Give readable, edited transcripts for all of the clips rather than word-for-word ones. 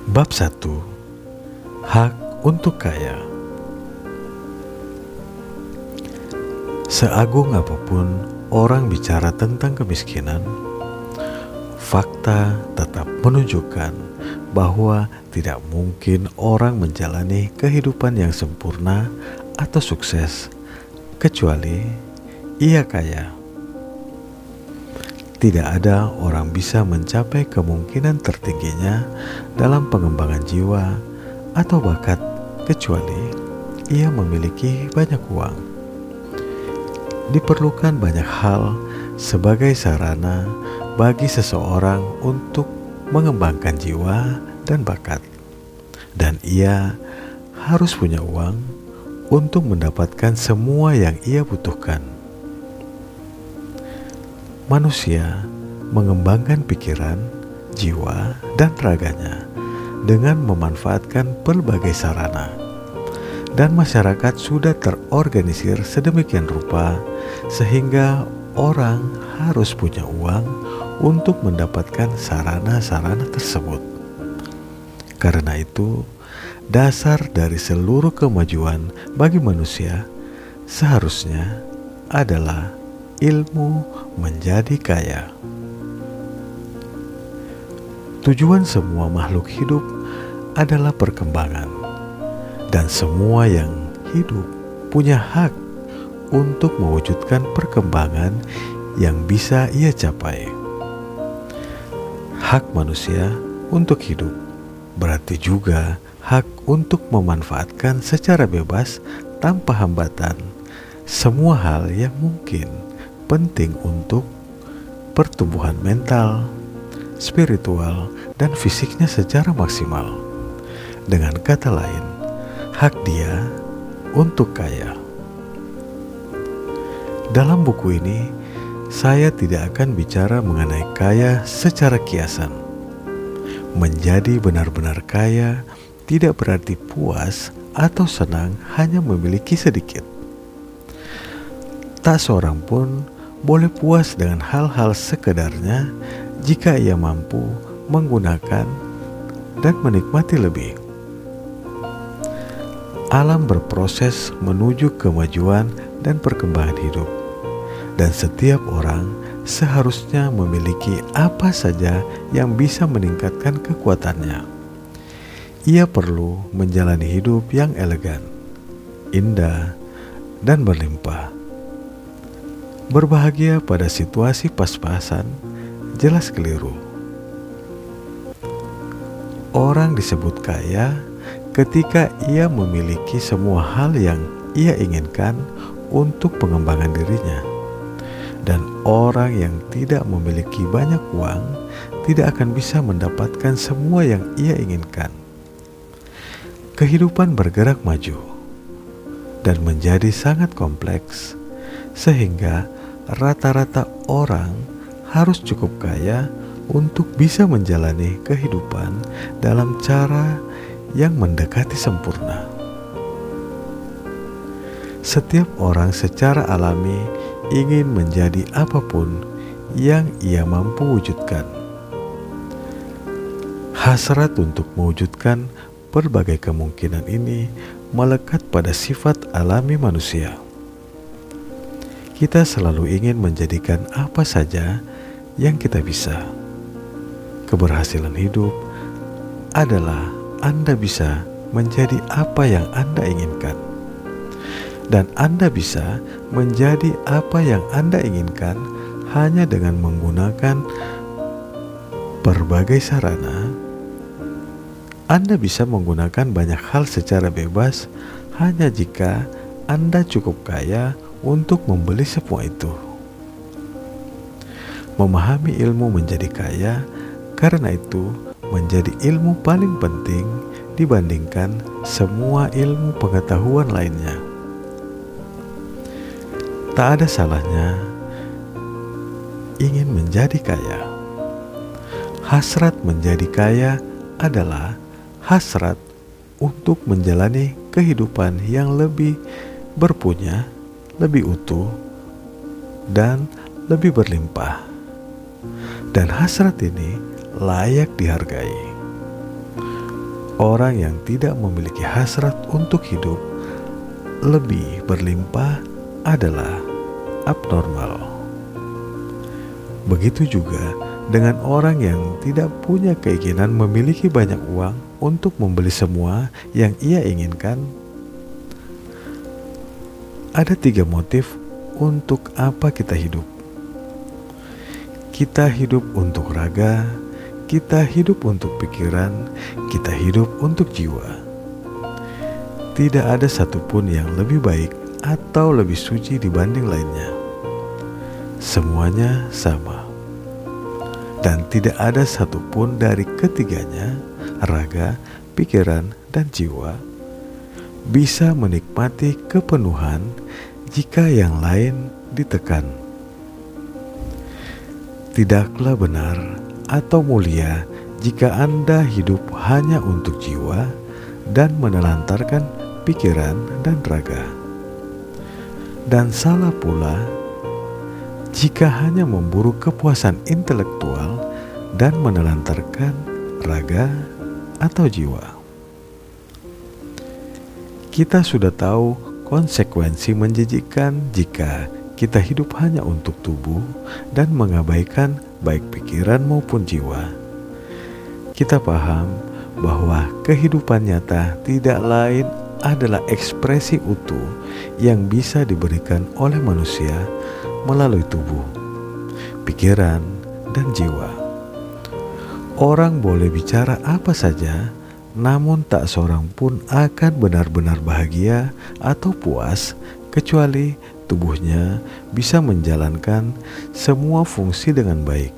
Bab 1. Hak untuk kaya. Seagung apapun orang bicara tentang kemiskinan, fakta tetap menunjukkan bahwa tidak mungkin orang menjalani kehidupan yang sempurna atau sukses kecuali ia kaya. Tidak ada orang bisa mencapai kemungkinan tertingginya dalam pengembangan jiwa atau bakat kecuali ia memiliki banyak uang. Diperlukan banyak hal sebagai sarana bagi seseorang untuk mengembangkan jiwa dan bakat, dan ia harus punya uang untuk mendapatkan semua yang ia butuhkan. Manusia mengembangkan pikiran, jiwa, dan raganya dengan memanfaatkan berbagai sarana, dan masyarakat sudah terorganisir sedemikian rupa sehingga orang harus punya uang untuk mendapatkan sarana-sarana tersebut. Karena itu, dasar dari seluruh kemajuan bagi manusia seharusnya adalah ilmu menjadi kaya. Tujuan semua makhluk hidup adalah perkembangan, dan semua yang hidup punya hak untuk mewujudkan perkembangan yang bisa ia capai. Hak manusia untuk hidup berarti juga hak untuk memanfaatkan secara bebas tanpa hambatan semua hal yang mungkin penting untuk pertumbuhan mental, spiritual, dan fisiknya secara maksimal. Dengan kata lain, hak dia untuk kaya. Dalam buku ini, saya tidak akan bicara mengenai kaya secara kiasan. Menjadi benar-benar kaya tidak berarti puas atau senang hanya memiliki sedikit. Tak seorang pun boleh puas dengan hal-hal sekedarnya jika ia mampu menggunakan dan menikmati lebih. Alam berproses menuju kemajuan dan perkembangan hidup, dan setiap orang seharusnya memiliki apa saja yang bisa meningkatkan kekuatannya. Ia perlu menjalani hidup yang elegan, indah, dan berlimpah. Berbahagia pada situasi pas-pasan jelas keliru. Orang disebut kaya ketika ia memiliki semua hal yang ia inginkan untuk pengembangan dirinya. Dan orang yang tidak memiliki banyak uang tidak akan bisa mendapatkan semua yang ia inginkan. Kehidupan bergerak maju dan menjadi sangat kompleks, sehingga rata-rata orang harus cukup kaya untuk bisa menjalani kehidupan dalam cara yang mendekati sempurna. Setiap orang secara alami ingin menjadi apapun yang ia mampu wujudkan. Hasrat untuk mewujudkan berbagai kemungkinan ini melekat pada sifat alami manusia. Kita selalu ingin menjadikan apa saja yang kita bisa. Keberhasilan hidup adalah Anda bisa menjadi apa yang Anda inginkan. Dan Anda bisa menjadi apa yang Anda inginkan hanya dengan menggunakan berbagai sarana. Anda bisa menggunakan banyak hal secara bebas hanya jika Anda cukup kaya untuk membeli semua itu. Memahami ilmu menjadi kaya, karena itu menjadi ilmu paling penting dibandingkan semua ilmu pengetahuan lainnya. Tak ada salahnya ingin menjadi kaya. Hasrat menjadi kaya adalah hasrat untuk menjalani kehidupan yang lebih berpunya, lebih utuh, dan lebih berlimpah. Dan hasrat ini layak dihargai. Orang yang tidak memiliki hasrat untuk hidup lebih berlimpah adalah abnormal. Begitu juga dengan orang yang tidak punya keinginan memiliki banyak uang untuk membeli semua yang ia inginkan. Ada 3 motif untuk apa kita hidup. Kita hidup untuk raga, kita hidup untuk pikiran, kita hidup untuk jiwa. Tidak ada satupun yang lebih baik atau lebih suci dibanding lainnya. Semuanya sama. Dan tidak ada satupun dari ketiganya, raga, pikiran, dan jiwa, bisa menikmati kepenuhan jika yang lain ditekan. Tidaklah benar atau mulia jika Anda hidup hanya untuk jiwa dan menelantarkan pikiran dan raga. Dan salah pula jika hanya memburu kepuasan intelektual dan menelantarkan raga atau jiwa. Kita sudah tahu konsekuensi menjijikkan jika kita hidup hanya untuk tubuh dan mengabaikan baik pikiran maupun jiwa. Kita paham bahwa kehidupan nyata tidak lain adalah ekspresi utuh yang bisa diberikan oleh manusia melalui tubuh, pikiran, dan jiwa. Orang boleh bicara apa saja, namun tak seorang pun akan benar-benar bahagia atau puas kecuali tubuhnya bisa menjalankan semua fungsi dengan baik.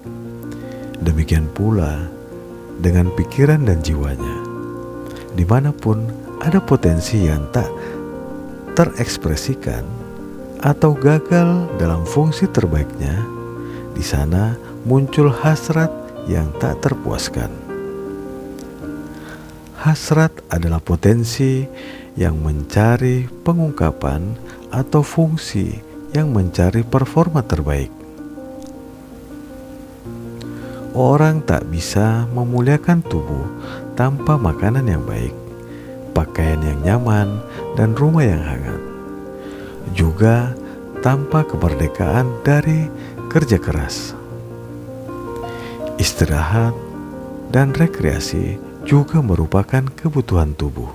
Demikian pula dengan pikiran dan jiwanya. Dimanapun ada potensi yang tak terekspresikan atau gagal dalam fungsi terbaiknya, di sana muncul hasrat yang tak terpuaskan. Hasrat adalah potensi yang mencari pengungkapan atau fungsi yang mencari performa terbaik. Orang tak bisa memuliakan tubuh tanpa makanan yang baik, pakaian yang nyaman, dan rumah yang hangat. Juga tanpa kemerdekaan dari kerja keras. Istirahat dan rekreasi juga merupakan kebutuhan tubuh.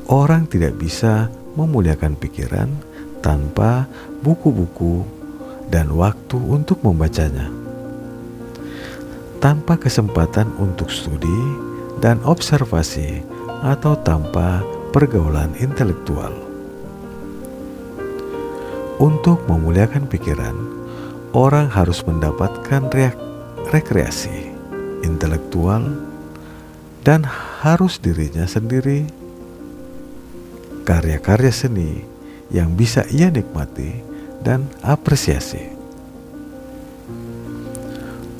Orang tidak bisa memuliakan pikiran tanpa buku-buku dan waktu untuk membacanya, tanpa kesempatan untuk studi dan observasi, atau tanpa pergaulan intelektual. Untuk memuliakan pikiran, orang harus mendapatkan rekreasi intelektual dan harus dirinya sendiri karya-karya seni yang bisa ia nikmati dan apresiasi.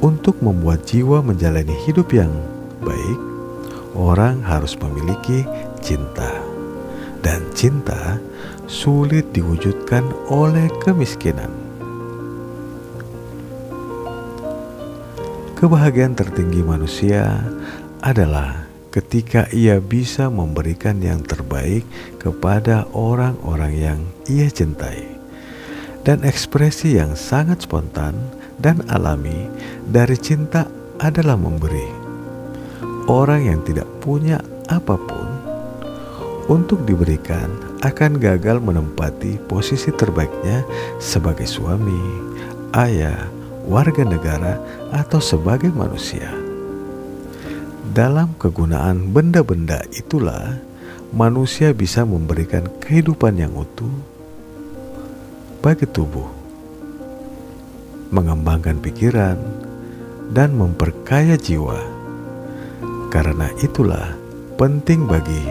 Untuk membuat jiwa menjalani hidup yang baik, orang harus memiliki cinta. Dan cinta sulit diwujudkan oleh kemiskinan. Kebahagiaan tertinggi manusia adalah ketika ia bisa memberikan yang terbaik kepada orang-orang yang ia cintai. Dan ekspresi yang sangat spontan dan alami dari cinta adalah memberi. Orang yang tidak punya apapun untuk diberikan akan gagal menempati posisi terbaiknya sebagai suami, ayah, warga negara, atau sebagai manusia. Dalam kegunaan benda-benda itulah manusia bisa memberikan kehidupan yang utuh bagi tubuh, mengembangkan pikiran, dan memperkaya jiwa. Karena itulah penting bagi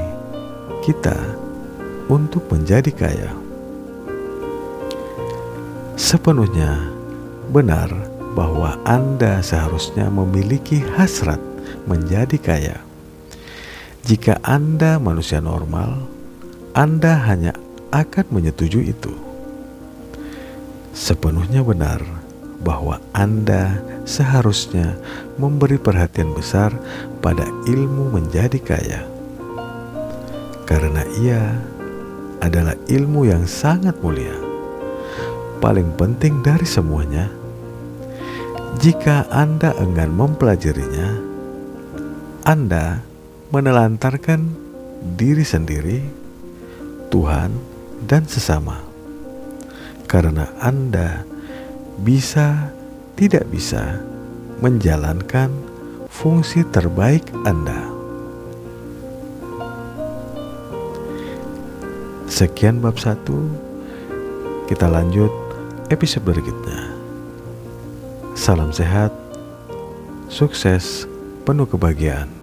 kita untuk menjadi kaya. Sepenuhnya benar bahwa Anda seharusnya memiliki hasrat menjadi kaya. Jika Anda manusia normal, Anda hanya akan menyetujui itu. Sepenuhnya benar bahwa Anda seharusnya memberi perhatian besar pada ilmu menjadi kaya, karena ia adalah ilmu yang sangat mulia, paling penting dari semuanya. Jika Anda enggan mempelajarinya, Anda menelantarkan diri sendiri, Tuhan, dan sesama, karena Anda tidak bisa menjalankan fungsi terbaik Anda. Sekian bab 1, kita lanjut episode berikutnya. Salam sehat, sukses, penuh kebahagiaan.